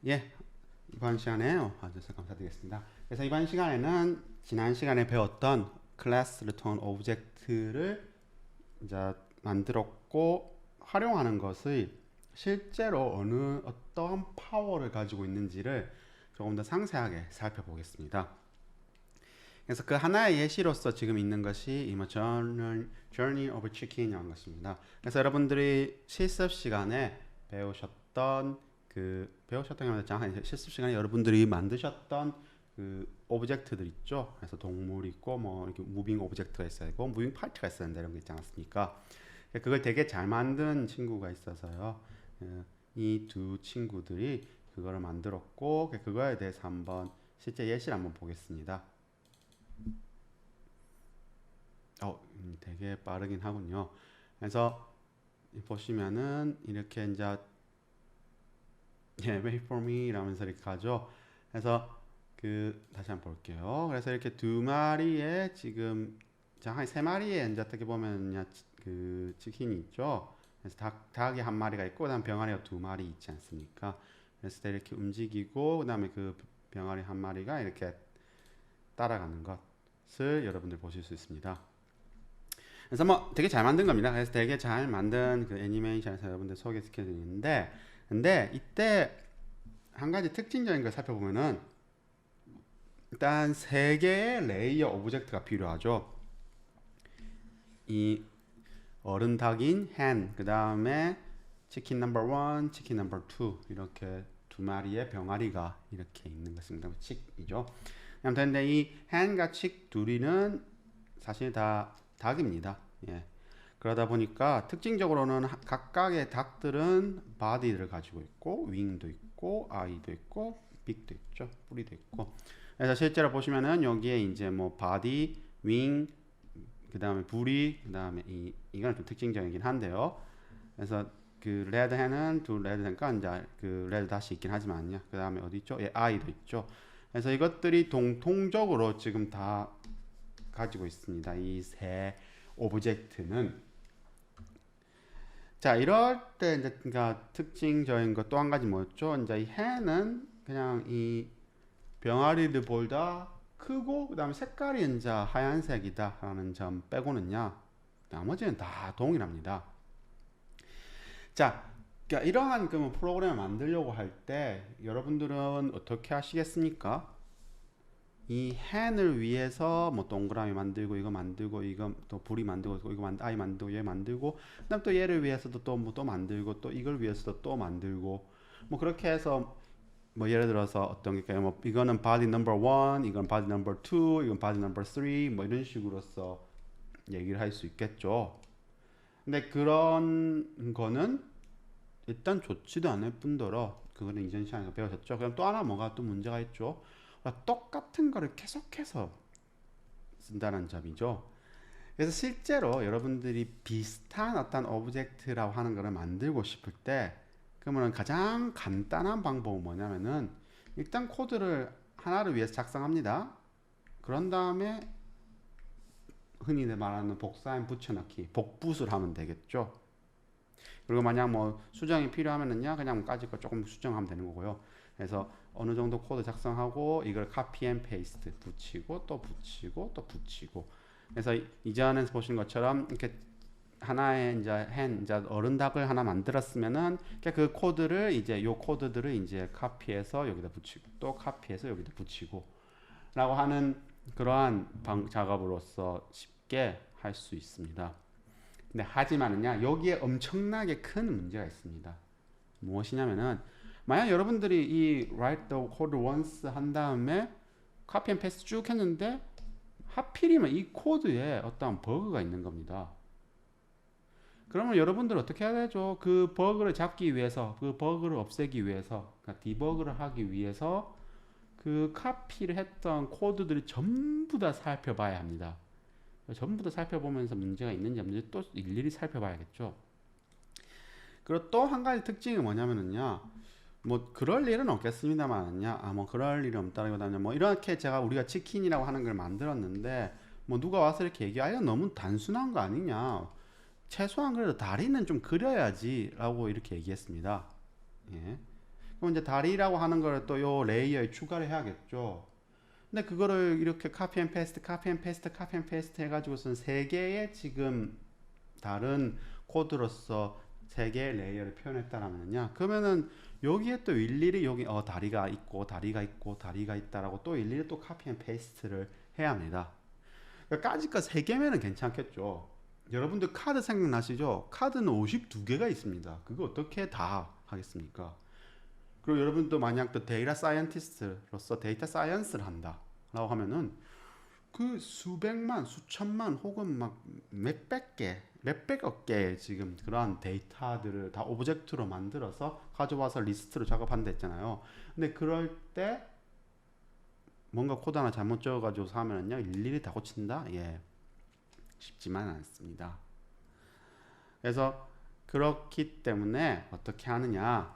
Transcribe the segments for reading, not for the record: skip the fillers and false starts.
예, 이번 시간에 와주셔서 감사드리겠습니다. 그래서 이번 시간에는 지난 시간에 배웠던 클래스 리턴 오브젝트를 이제 만들었고 활용하는 것의 실제로 어떠한 파워를 가지고 있는지를 조금 더 상세하게 살펴보겠습니다. 그래서 그 하나의 예시로서 지금 있는 것이 이 Journey of Chicken이라는 것입니다. 그래서 여러분들이 실습 시간에 배우셨던 실습 시간에 여러분들이 만드셨던 그 오브젝트들 있죠. 그래서 동물 있고 뭐 이렇게 무빙 오브젝트가 있어야 되고 무빙 파트가 있어야 된다 이런 게 있지 않습니까? 그걸 되게 잘 만든 친구가 있어서요. 이 두 친구들이 그거를 만들었고 그거에 대해서 한번 실제 예시를 한번 보겠습니다. 되게 빠르긴 하군요. 그래서 보시면은 이렇게 이제 wait for me 라면서 이렇게 가죠. 그래서 다시 한번 볼게요. 그래서 이렇게 두 마리의 지금 한 세 마리의 이제 어떻게 보면 그 치킨이 있죠. 그래서 닭이 한 마리가 있고 그다음 병아리가 두 마리 있지 않습니까? 그래서 이렇게 움직이고 그다음에 그 병아리 한 마리가 이렇게 따라가는 것을 여러분들 보실 수 있습니다. 그래서 뭐 되게 잘 만든 겁니다. 그래서 되게 잘 만든 그 애니메이션에서 여러분들 소개시켜드리는데, 근데 이때 한 가지 특징적인 걸 살펴보면은 일단 세 개의 레이어 오브젝트가 필요하죠. 이 어른 닭인 hen, 그 다음에 치킨 넘버 1, 치킨 넘버 2 이렇게 두 마리의 병아리가 이렇게 있는 것입니다. 칙이죠. 아무튼 근데 이 hen과 칙 둘이는 사실 다 닭입니다. 예. 그러다 보니까 특징적으로는 각각의 닭들은 body를 가지고 있고 wing도 있고 eye도 있고 beak도 있죠. 뿌리도 있고. 그래서 실제로 보시면은 여기에 이제 뭐 body, wing, 그 다음에 부리, 그 다음에 이건 좀 특징적이긴 한데요. 그래서 그 레드 hen 두 레드 hen 이제 그 레드 닷이 있긴 하지만요. 그 다음에 어디 있죠? 예, eye도 있죠. 그래서 이것들이 동통적으로 지금 다 가지고 있습니다. 이 세 오브젝트는. 자, 이럴 때 이제 그러니까 특징적인 것 또 한 가지 뭐였죠? 이제 이 해는 그냥 이 병아리들보다 크고 그다음에 색깔이 이제 하얀색이다라는 점 빼고는요. 나머지는 다 동일합니다. 자, 그러니까 이러한 그 프로그램을 만들려고 할 때 여러분들은 어떻게 하시겠습니까? 이 hen을 위해서 뭐 동그라미 만들고 이거 만들고 이거 또 불이 만들고 이거 아이 만들고 얘 만들고 그다음 또 얘를 위해서도 또 뭐 또 만들고 또 이걸 위해서도 또 만들고 뭐 그렇게 해서 뭐 예를 들어서 어떤 게 뭐 이거는 body number 1, 이건 body number 2, 이건 body number 3 뭐 이런 식으로서 얘기를 할 수 있겠죠. 근데 그런 거는 일단 좋지도 않을 뿐더러 그거는 이전 시간에 배우셨죠. 그럼 또 하나 뭐가 또 문제가 있죠. 똑같은 거를 계속해서 쓴다는 점이죠. 그래서 실제로 여러분들이 비슷한 어떤 오브젝트라고 하는 거를 만들고 싶을 때 그러면 가장 간단한 방법은 뭐냐면은 일단 코드를 하나를 위해서 작성합니다. 그런 다음에 흔히 말하는 복사인 붙여넣기, 복붙을 하면 되겠죠. 그리고 만약 뭐 수정이 필요하면은요 그냥 까짓 거 조금 수정하면 되는 거고요. 그래서 어느 정도 코드 작성하고 이걸 카피 앤 페이스트 붙이고 또 붙이고 또 붙이고. 그래서 이전에 보신 것처럼 이렇게 하나의 이제 어른 닭을 하나 만들었으면은 그 코드를 이제 요 코드들을 이제 카피해서 여기다 붙이고 또 카피해서 여기다 붙이고 라고 하는 그러한 작업으로서 쉽게 할 수 있습니다. 근데 하지만은요 여기에 엄청나게 큰 문제가 있습니다. 무엇이냐면은 만약 여러분들이 이 write the code once 한 다음에 copy and paste 쭉 했는데 하필이면 이 코드에 어떤 버그가 있는 겁니다. 그러면 여러분들 어떻게 해야 되죠? 그 버그를 잡기 위해서, 그 버그를 없애기 위해서, 그러니까 디버그를 하기 위해서 그 카피를 했던 코드들을 전부 다 살펴봐야 합니다. 전부 다 살펴보면서 문제가 있는지 없는지 또 일일이 살펴봐야겠죠. 그리고 또 한 가지 특징이 뭐냐면은요. 뭐 그럴 일은 없겠습니다만은요. 뭐 그럴 일은 없다기보다는 뭐 이렇게 우리가 치킨이라고 하는 걸 만들었는데 뭐 누가 와서 이렇게 얘기하면 너무 단순한 거 아니냐. 최소한 그래도 다리는 좀 그려야지라고 이렇게 얘기했습니다. 예. 그럼 이제 다리라고 하는 걸 또 요 레이어에 추가를 해야겠죠. 근데 그거를 이렇게 카피 앤 페이스트, 카피 앤 페이스트, 카피 앤 페이스트 해가지고선 세 개의 지금 다른 코드로서 세 개의 레이어를 표현했다라면요. 그러면은 여기에 또 일일이 여기 다리가 있고 다리가 있고 다리가 있다라고 또 일일이 또 카피 앤 페이스트를 해야 합니다. 그러니까 까짓거 세 개면은 괜찮겠죠. 여러분들 카드 생각나시죠? 카드는 52개가 있습니다. 그거 어떻게 다 하겠습니까? 그리고 여러분도 만약 또 데이터 사이언티스트로서 데이터 사이언스를 한다 라고 하면은 그 수백만 수천만 혹은 막 몇백 개 몇백억 개의 지금 그러한 데이터들을 다 오브젝트로 만들어서 가져와서 리스트로 작업한다 했잖아요. 근데 그럴 때 뭔가 코드 하나 잘못 적어가지고 하면은요 일일이 다 고친다? 예, 쉽지만 않습니다. 그래서 그렇기 때문에 어떻게 하느냐,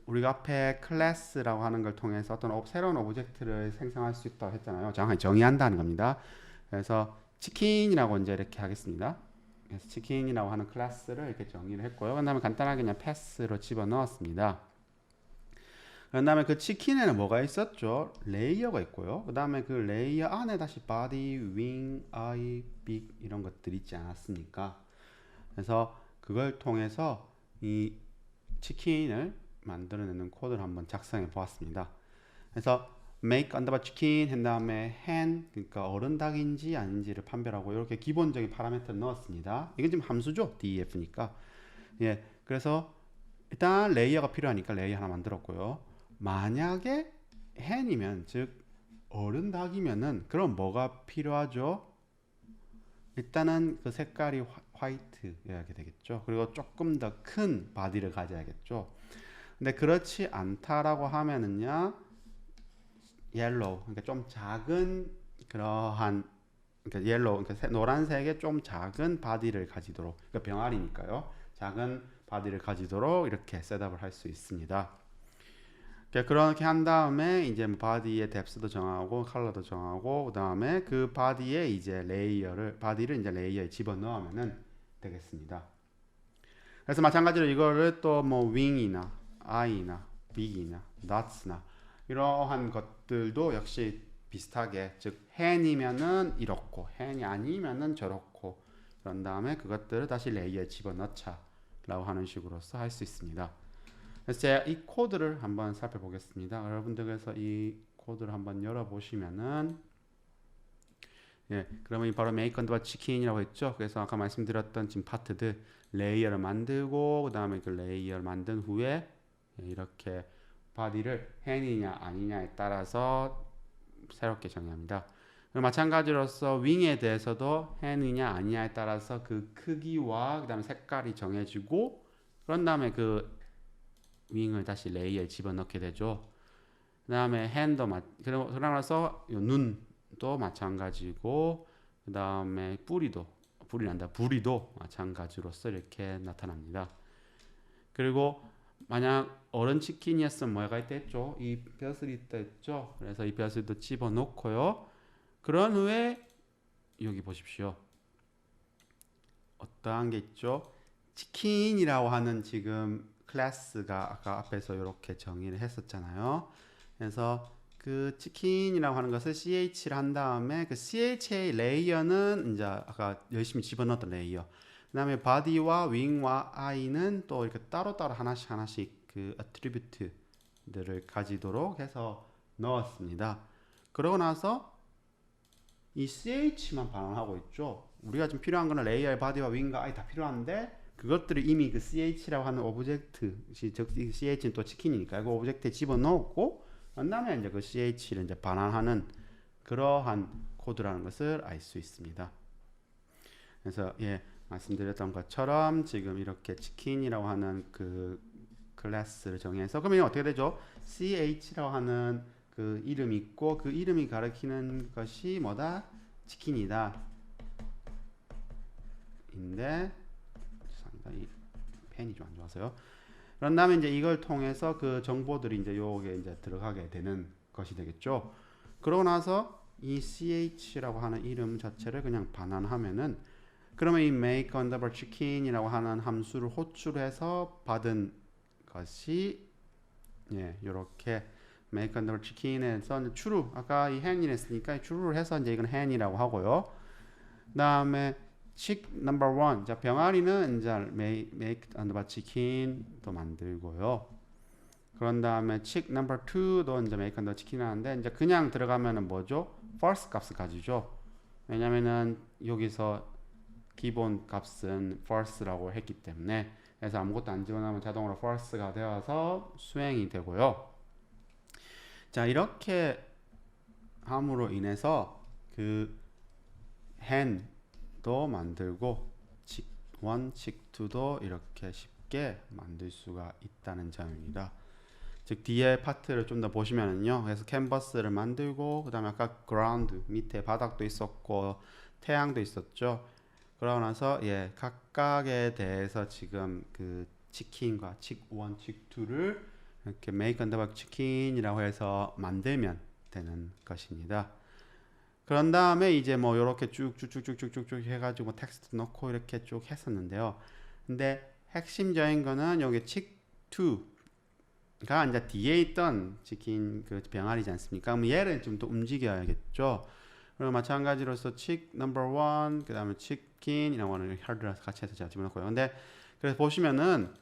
우리가 앞에 클래스라고 하는 걸 통해서 어떤 새로운 오브젝트를 생성할 수 있다고 했잖아요. 정확히 정의한다는 겁니다. 그래서 치킨이라고 이제 이렇게 하겠습니다. 그래서 치킨이라고 하는 클래스를 이렇게 정의를 했고요. 그 다음에 간단하게 그냥 패스로 집어넣었습니다. 그 다음에 그 치킨에는 뭐가 있었죠? 레이어가 있고요. 그 다음에 그 레이어 안에 다시 body, wing, eye, beak 이런 것들이 있지 않았습니까? 그래서 그걸 통해서 이 치킨을 만들어내는 코드를 한번 작성해 보았습니다. 그래서 make underbar chicken 한 다음에 hen, 그러니까 어른 닭인지 아닌지를 판별하고 이렇게 기본적인 파라미터를 넣었습니다. 이건 지금 함수죠, def니까. 예, 그래서 일단 레이어가 필요하니까 레이어 하나 만들었고요. 만약에 hen이면 즉 어른 닭이면은 그럼 뭐가 필요하죠? 일단은 그 색깔이 화이트여야 되겠죠. 그리고 조금 더 큰 바디를 가져야겠죠. 근데 그렇지 않다라고 하면은요, 옐로우, 그러니까 좀 작은 그러한, 그러니까 옐로우, 그러니까 노란색의 좀 작은 바디를 가지도록, 그러니까 병아리니까요, 작은 바디를 가지도록 이렇게 셋업을 할 수 있습니다. 그렇게 한 다음에 이제 바디의 뎁스도 정하고 컬러도 정하고 그 다음에 그 바디에 이제 바디를 이제 레이어에 집어넣으면 되겠습니다. 그래서 마찬가지로 이거를 또 뭐 윙이나 아이나 빅이나 낫스나 이러한 것들도 역시 비슷하게, 즉 hen이면은 이렇고 hen이 아니면은 저렇고, 그런 다음에 그것들을 다시 레이어에 집어넣자 라고 하는 식으로서 할 수 있습니다. 그래서 제가 이 코드를 한번 살펴보겠습니다. 여러분들 그래서 이 코드를 한번 열어보시면은, 예, 그러면 바로 make underbar chicken이라고 했죠. 그래서 아까 말씀드렸던 지금 파트들 레이어를 만들고 그 다음에 그 레이어를 만든 후에 이렇게 바디를 hen이냐 아니냐에 따라서 새롭게 정의합니다. 마찬가지로서 윙에 대해서도 hen이냐 아니냐에 따라서 그 크기와 그 다음에 색깔이 정해지고, 그런 다음에 그 윙을 다시 레이어에 집어넣게 되죠. 그 다음에 핸도 그러고 나서 눈도 마찬가지고, 그 다음에 부리도 마찬가지로서 이렇게 나타납니다. 그리고 만약 어른 치킨이었으면 뭐가 있다 했죠? 이 벼슬이 있다 했죠? 그래서 이 벼슬도 집어넣고요. 그런 후에 여기 보십시오. 어떠한 게 있죠? 치킨이라고 하는 지금 클래스가 아까 앞에서 이렇게 정의를 했었잖아요. 그래서 그 치킨이라고 하는 것을 ch를 한 다음에 그 ch의 레이어는 이제 아까 열심히 집어넣었던 레이어, 그 다음에 body와 wing와 eye는 또 이렇게 따로따로 하나씩 그 attribute들을 가지도록 해서 넣었습니다. 그러고 나서 이 ch만 반환하고 있죠. 우리가 지금 필요한 거는 레이어의 body와 wing과 eye 다 필요한데, 그것들을 이미 그 ch라고 하는 오브젝트, 즉 ch는 또 치킨이니까 그 오브젝트에 집어넣었고, 그 다음에 이제 그 ch를 이제 반환하는 그러한 코드라는 것을 알 수 있습니다. 그래서 예, 말씀드렸던 것처럼 지금 이렇게 치킨이라고 하는 그 클래스를 정해서, 그러면 어떻게 되죠? ch라고 하는 그 이름이 있고, 그 이름이 가리키는 것이 뭐다? 치킨이다. 인데 이 펜이 좀 안 좋아서요. 그런 다음에 이제 이걸 통해서 그 정보들이 이제 요게 이제 들어가게 되는 것이 되겠죠. 그러고 나서 이 ch라고 하는 이름 자체를 그냥 반환하면은, 그러면 이 make underbar chicken이라고 하는 함수를 호출해서 받은 것이 예, 요렇게 make under chicken에서 true 아까 이 hen이라 했으니까 true를 해서 이제 이건 hen이라고 하고요. 그다음에 chick number one 자 병아리는 이제 make under chicken도 만들고요. 그런 다음에 chick number two도 이제 make under chicken 하는데 이제 그냥 들어가면은 뭐죠? false 값을 가지죠. 왜냐면은 여기서 기본 값은 false라고 했기 때문에 그래서 아무것도 안 집어넣으면 자동으로 false가 되어서 수행이 되고요. 자 이렇게 함으로 인해서 그 hen도 만들고 chick 1, chick 2도 이렇게 쉽게 만들 수가 있다는 점입니다. 즉 뒤에 파트를 좀 더 보시면은요. 그래서 캔버스를 만들고 그다음에 아까 ground 밑에 바닥도 있었고 태양도 있었죠. 그러고 나서 예 각각에 대해서 지금 그 치킨과 chick 1, chick 2를 이렇게 make under chicken이라고 해서 만들면 되는 것입니다. 그런 다음에 이제 뭐 이렇게 쭉쭉쭉쭉쭉쭉 해가지고 뭐 텍스트 넣고 이렇게 쭉 했었는데요. 근데 핵심적인 거는 여기 chick 2가 이제 뒤에 있던 치킨 그 병아리지 않습니까? 그럼 얘를 좀 더 움직여야겠죠. 그리고 마찬가지로서 chick number one 그 다음에 chicken이라고 하는 혀를 같이 해서 제가 집어넣고요. 근데 그래서 보시면은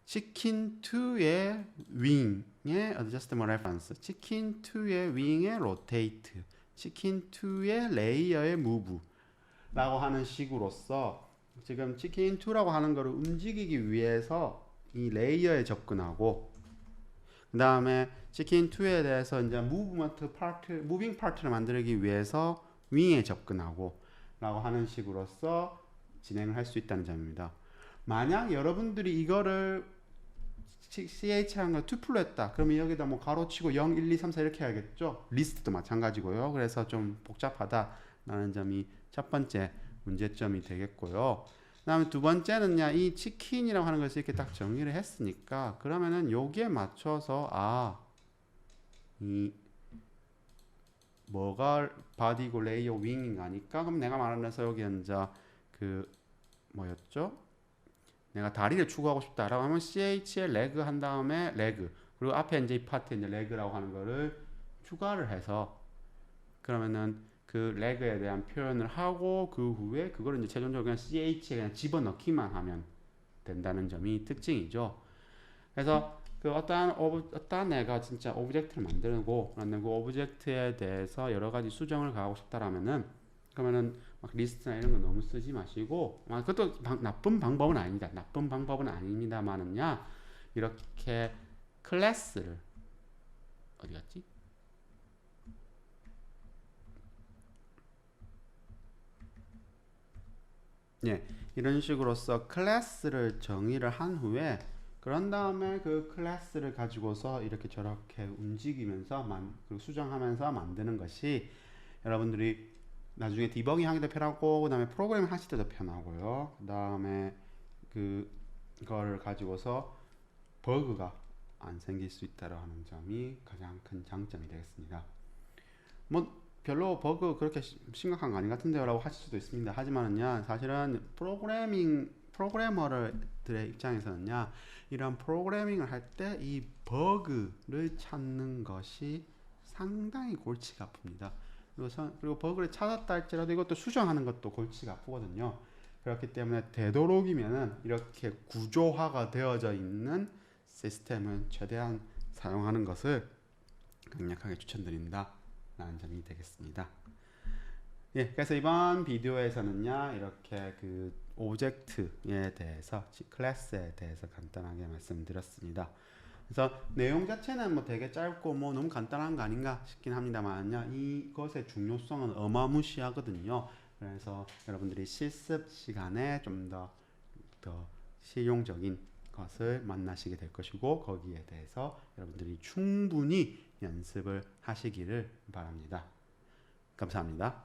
치킨 2의 윙의 adjustment reference, 치킨 2의 윙의 rotate, 치킨 2의 레이어의 move 라고 하는 식으로서 지금 치킨 2라고 하는 거를 움직이기 위해서 이 레이어에 접근하고 그 다음에 치킨 2에 대해서 이제 무브먼트 파트, 무빙 파트를 만들기 위해서 윙에 접근하고 라고 하는 식으로서 진행을 할 수 있다는 점입니다. 만약 여러분들이 이거를 CH라는 걸 투플로 했다. 그러면 여기다 뭐 가로치고 0, 1, 2, 3, 4 이렇게 해야겠죠. 리스트도 마찬가지고요. 그래서 좀 복잡하다라는 점이 첫 번째 문제점이 되겠고요. 그 다음에 두 번째는요. 이 치킨이라고 하는 것을 이렇게 딱 정의를 했으니까 그러면은 여기에 맞춰서 이 뭐가 바디고 레이어 윙인가 하니까 그럼 내가 말하면서 여기 이제 그 뭐였죠? 내가 다리를 추구하고 싶다라고 하면 CH에 레그 한 다음에 레그 그리고 앞에 이제 이 파트에 이제 레그라고 하는 거를 추가를 해서 그러면은 그 레그에 대한 표현을 하고 그 후에 그거를 이제 최종적으로 그냥 CH에 그냥 집어넣기만 하면 된다는 점이 특징이죠. 그래서 그 어떠한 애가 진짜 오브젝트를 만들고 그런데 그 오브젝트에 대해서 여러 가지 수정을 가하고 싶다라면은 그러면은 막 리스트나 이런 거 너무 쓰지 마시고 그것도 나쁜 방법은 아닙니다. 나쁜 방법은 아닙니다만은요. 이렇게 클래스를 어디 갔지? 예, 이런 식으로서 클래스를 정의를 한 후에 그런 다음에 그 클래스를 가지고서 이렇게 저렇게 움직이면서 그리고 수정하면서 만드는 것이 여러분들이 나중에 디버깅 하기도 편하고 그 다음에 프로그램 하실 때도 편하고요. 그 다음에 그걸 가지고서 버그가 안 생길 수 있다라고 하는 점이 가장 큰 장점이 되겠습니다. 뭐 별로 버그 그렇게 심각한 거 아닌 것 같은데요 라고 하실 수도 있습니다. 하지만은요 사실은 프로그래머들의 입장에서는요 이런 프로그래밍을 할 때 이 버그를 찾는 것이 상당히 골치가 아픕니다. 그리고 버그를 찾았다 할지라도 이것도 수정하는 것도 골치가 아프거든요. 그렇기 때문에 되도록이면은 이렇게 구조화가 되어져 있는 시스템을 최대한 사용하는 것을 강력하게 추천드립니다. 라는 점이 되겠습니다. 예, 그래서 이번 비디오에서는요 이렇게 그 오브젝트에 대해서 클래스에 대해서 간단하게 말씀드렸습니다. 그래서 내용 자체는 뭐 되게 짧고 뭐 너무 간단한 거 아닌가 싶긴 합니다만요 이것의 중요성은 어마무시하거든요. 그래서 여러분들이 실습 시간에 좀 더 실용적인 것을 만나시게 될 것이고 거기에 대해서 여러분들이 충분히 연습을 하시기를 바랍니다. 감사합니다.